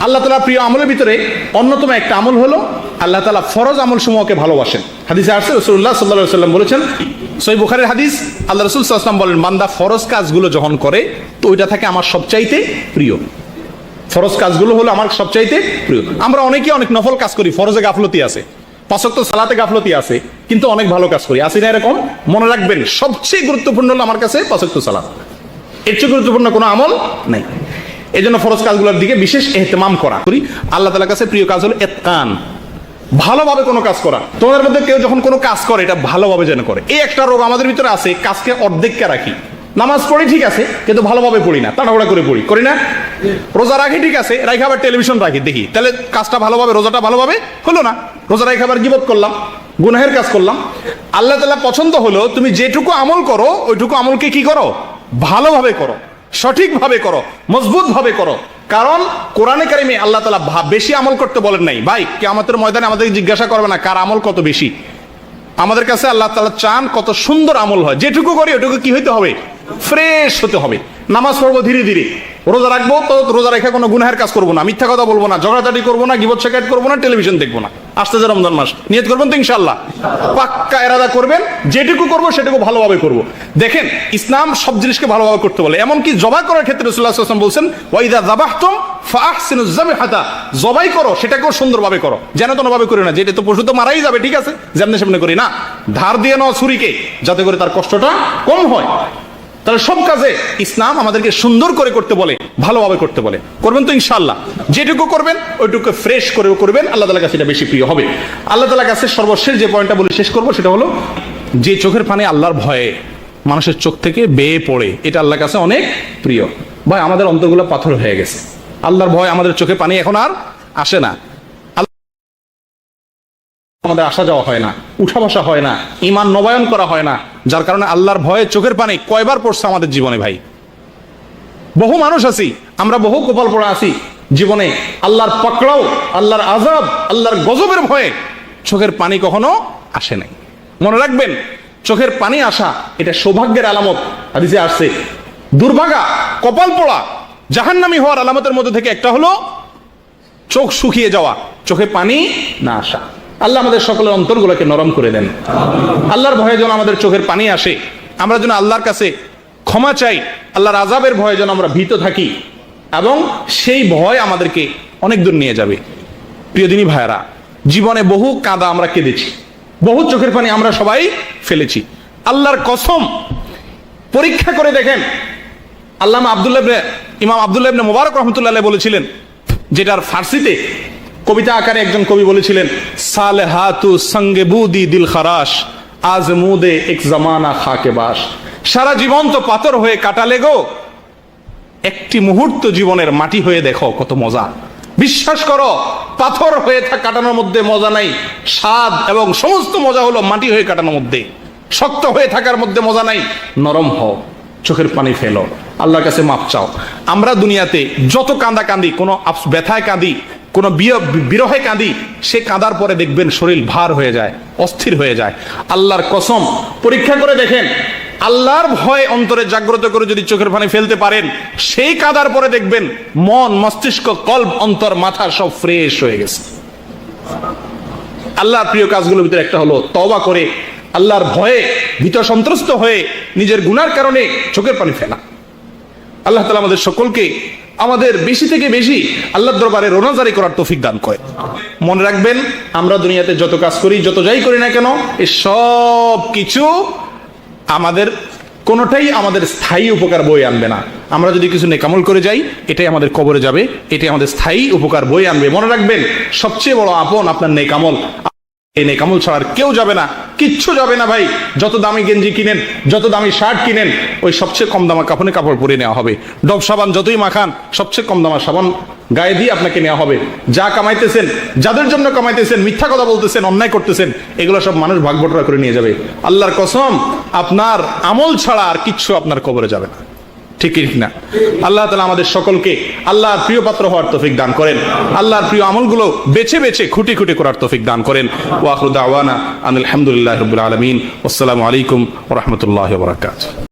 আল্লাহ তাআলা প্রিয় আমলের ভিতরে অন্যতম একটা আমল হলো আল্লাহ তাআলা ফরজ আমল সমূহকে ভালোবাসেন। হাদিসে আসছে রাসূলুল্লাহ সাল্লাল্লাহু আলাইহি ওয়াসাল্লাম বলেছেন, সহিহ বুখারীর হাদিস, আল্লাহ রাসূল সাল্লাল্লাহু আলাইহি ওয়াসাল্লাম বলেন, বান্দা ফরজ কাজগুলো যখন করে তো ওইটা থাকে আমার সবচাইতে প্রিয়। ফরজ কাজগুলো হলো আমার সবচাইতে প্রিয়। আমরা অনেকে অনেক নফল কাজ করি, ফরজে গাফলতি আছে, 5 ওয়াক্ত সালাতে গাফলতি আছে, কিন্তু অনেক ভালো কাজ করি, আসি না এরকম? মনে রাখবেন, সবচেয়ে গুরুত্বপূর্ণ হলো আমার কাছে 5 ওয়াক্ত সালাত, এর চেয়ে গুরুত্বপূর্ণ কোনো আমল নাই। এই জন্য ফরজ কাজগুলোর দিকে বিশেষ ইহতিমাম করা করি। আল্লাহ তাআলার কাছে প্রিয় কাজ হলো ইতকান, ভালোভাবে কোনো কাজ করা। তোমাদের মধ্যে কেউ যখন কোনো কাজ করে এটা ভালোভাবে যেন করে। এই একটা রোগ আমাদের ভিতরে আছে, কাজকে অর্ধেককে রাখি। নামাজ পড়ি ঠিক আছে, কিন্তু ভালোভাবে পড়ি না, তাড়াহুড়া করে পড়ি, করি না? রোজা রাখি ঠিক আছে, রাখি আবার টেলিভিশন রাখি, দেখি, তাহলে কাজটা ভালোভাবে, রোজাটা ভালোভাবে হলো না। রোজা রাখি আবার গীবত করলাম, গুনাহের কাজ করলাম। আল্লাহ তাআলা পছন্দ হলো তুমি যেটুকু আমল করো ওইটুকু আমলকে কি করো? ভালোভাবে করো, সঠিকভাবে করো, মজবুত ভাবে করো। কারণ কোরআনে কারিমে আল্লাহ তাআলা বেশি আমল করতে বলেন নাই। ভাই, কিয়ামতের ময়দানে আমাদেরকে জিজ্ঞাসা করবে না কার আমল কত বেশি। আমাদের কাছে আল্লাহ তাআলা চান কত সুন্দর আমল হয়। যেটুকু করি ওটুকু কি হইতে হবে? ফ্রেশ হতে হবে। নামাজ পড়বো ধীরে ধীরে, রোজা রাখবো তো রোজা রেখে কোনো গুনাহের কাজ করবো না, মিথ্যা কথা বলবো না, ঝগড়াঝাটি করবো না, গীবত শিকায়ত করবো না, টেলিভিশন দেখবো না। আসতেছে রমজান মাস, নিয়ত করবেন তো ইনশাআল্লাহ, পাক্কা ইরাদা করবেন, যেটুকু করবো সেটুকু ভালোভাবে করবো। দেখেন, ইসলাম সব জিনিসকে ভালোভাবে করতে বলে। এমনকি জবাই করার ক্ষেত্রে রাসূলুল্লাহ সাল্লাল্লাহু আলাইহি ওয়াসাল্লাম বলছেন, ওয়া ইযা যাবাহতুম ফাআহসিনুজ যাবহাতা, জবাই করো সেটাকেও সুন্দরভাবে করো, যেন তেনভাবে করো না, যেটা তো পশু তো মারাই যাবে, ঠিক আছে, যেমনি সেমনি করি না, ধার দিয়ে নাও ছুরিকে, যাতে করে তার কষ্টটা কম হয়। তাহলে সব কাজে ইসলাম আমাদেরকে সুন্দর করে করতে বলে, ভালোভাবে করতে বলে। করবেন তো ইনশাআল্লাহ? যেটুকু করবেন ওইটুকু ফ্রেশ করে করবেন, আল্লাহ তাআলার কাছে এটা বেশি প্রিয় হবে। আল্লাহ তাআলার কাছে সর্বশেষ যে পয়েন্টটা বলে শেষ করবো সেটা হলো, যে চোখের পানি আল্লাহর ভয়ে মানুষের চোখ থেকে বেয়ে পড়ে, এটা আল্লাহর কাছে অনেক প্রিয়। ভাই, আমাদের অন্তরগুলো পাথর হয়ে গেছে, আল্লাহর ভয় আমাদের চোখে পানি এখন আর আসে না, আমাদের আসা যাওয়া হয় না, উঠা বসা হয় না, ঈমান নবায়ন করা হয় না, যার কারণে আল্লাহর ভয়ে চোখের পানি কয়বার পড়ছে আমাদের জীবনে। ভাই, বহু মানুষ আছি, আমরা বহু কপাল পড়া আছি জীবনে, আল্লাহর পাকড়াও, আল্লাহর আযাব, আল্লাহর গজবের ভয়ে চোখের পানি কখনো আসে নাই। মনে রাখবেন, চোখের পানি আসা এটা সৌভাগ্যের আলামত। হাদিসে আসছে, দুর্ভাগা, কপাল পোড়া, জাহান্নামী হওয়ার আলামতের মধ্যে থেকে একটা হলো চোখ শুকিয়ে যাওয়া, চোখে পানি না আসা। আল্লাহ আমাদের সকলের অন্তরগুলোকে নরম করে দেন। আল্লাহর ভয়ে যেন আমাদের চোখের পানি আসে, আমরা যেন আল্লাহর কাছে ক্ষমা চাই, আল্লাহর আযাবের ভয়ে যেন আমরা ভীত থাকি, এবং সেই ভয় আমাদেরকে অনেক দূর নিয়ে যাবে। প্রিয় দিনী ভাইয়েরা, জীবনে বহু কাঁদা আমরা কেঁদেছি, বহু চোখের পানি আমরা সবাই ফেলেছি। আল্লাহর কসম, পরীক্ষা করে দেখেন, আল্লামা ইমাম আব্দুল্লাহ ইবনে মুবারক রাহমাতুল্লাহ আলাইহি বলেছিলেন, যেটার ফার্সিতে কবিতা আকারে একজন কবি বলেছিলেন, সালেহাতু সঙ্গে বুদি দিল খারাশ, আজ মুদে এক জামানা খাকে বাস। সারা জীবন তো পাথর হয়ে কাটালে গো, একটি মুহূর্ত জীবনের মাটি হয়ে দেখো কত মজা। বিশ্বাস করো, পাথর হয়ে কাটানোর মধ্যে মজা নাই, স্বাদ এবং সমস্ত মজা হলো মাটি হয়ে কাটানোর মধ্যে। শক্ত হয়ে থাকার মধ্যে মজা নাই, নরম হও, চোখের পানি ফেলো, আল্লাহর কাছে মাপ চাও। আমরা দুনিয়াতে যত কাঁদা কাঁদি, কোনো ব্যথায় কাঁদি, কোনো বিরহে কাঁদি, সে কাঁদার পরে দেখবেন শরীর ভার হয়ে যায়, অস্থির হয়ে যায়। আল্লাহর কসম, পরীক্ষা করে দেখেন, আল্লাহর ভয় অন্তরে জাগ্রত করে যদি চোখের পানি ফেলতে পারেন, সেই কাঁদার পরে দেখবেন মন, মস্তিষ্ক, কল্ব, অন্তর, মাথা সব ফ্রেশ হয়ে গেছে। আল্লাহর প্রিয় কাজগুলোর ভিতরে একটা হলো তওবা করে আল্লাহর ভয়ে ভীত সন্ত্রস্ত হয়ে নিজের গুনার কারণে চোখের পানি ফেলা। আল্লাহ তাআলা আমাদের সকলকে আমাদের বেশি থেকে বেশি আল্লাহর দরবারে রোনাজারি করার তৌফিক দান করে। মনে রাখবেন, আমরা দুনিয়াতে যত কাজ করি, যত যাই করি না কেন, এই সব কিছু আমাদের কোনোটাই আমাদের স্থায়ী উপকার বয়ে আনবে না। আমরা যদি কিছু নেকামল করে যাই, এটাই আমাদের কবরে যাবে, এটাই আমাদের স্থায়ী উপকার বয়ে আনবে। মনে রাখবেন, সবচেয়ে বড় আপন আপনার নেকামল। এই নেকামল ছাড়া কেউ যাবে না, কিচ্ছু যাবে না। ভাই, যত দামি গেঞ্জি কিনেন, যত দামি শার্ট কিনেন, ওই সবচেয়ে কম দামা কাপড় পরে নেওয়া হবে। ডব সাবান যতই মাখান, সবচেয়ে কম দামা সাবান গায়ে দিয়ে আপনাকে নেওয়া হবে। যা কামাইতেছেন, যাদের জন্য কামাইতেছেন, মিথ্যা কথা বলতেছেন, অন্যায় করতেছেন, এগুলো সব মানুষ ভাগ বটরা করে নিয়ে যাবে। আল্লাহর কসম, আপনার আমল ছাড়া আর কিচ্ছু আপনার কবরে যাবে না, ঠিক না? আল্লাহ তাআলা আমাদের সকলকে আল্লাহর প্রিয় পাত্র হওয়ার তৌফিক দান করেন, আল্লাহর প্রিয় আমলগুলো বেছে বেছে খুঁটি খুঁটি করার তৌফিক দান করেন। ওয়া আখিরু দাওয়ানা আলহামদুলিল্লাহি রাব্বিল আলামিন। আসসালামু আলাইকুম ওয়া রাহমাতুল্লাহি ওয়া বারাকাতুহু।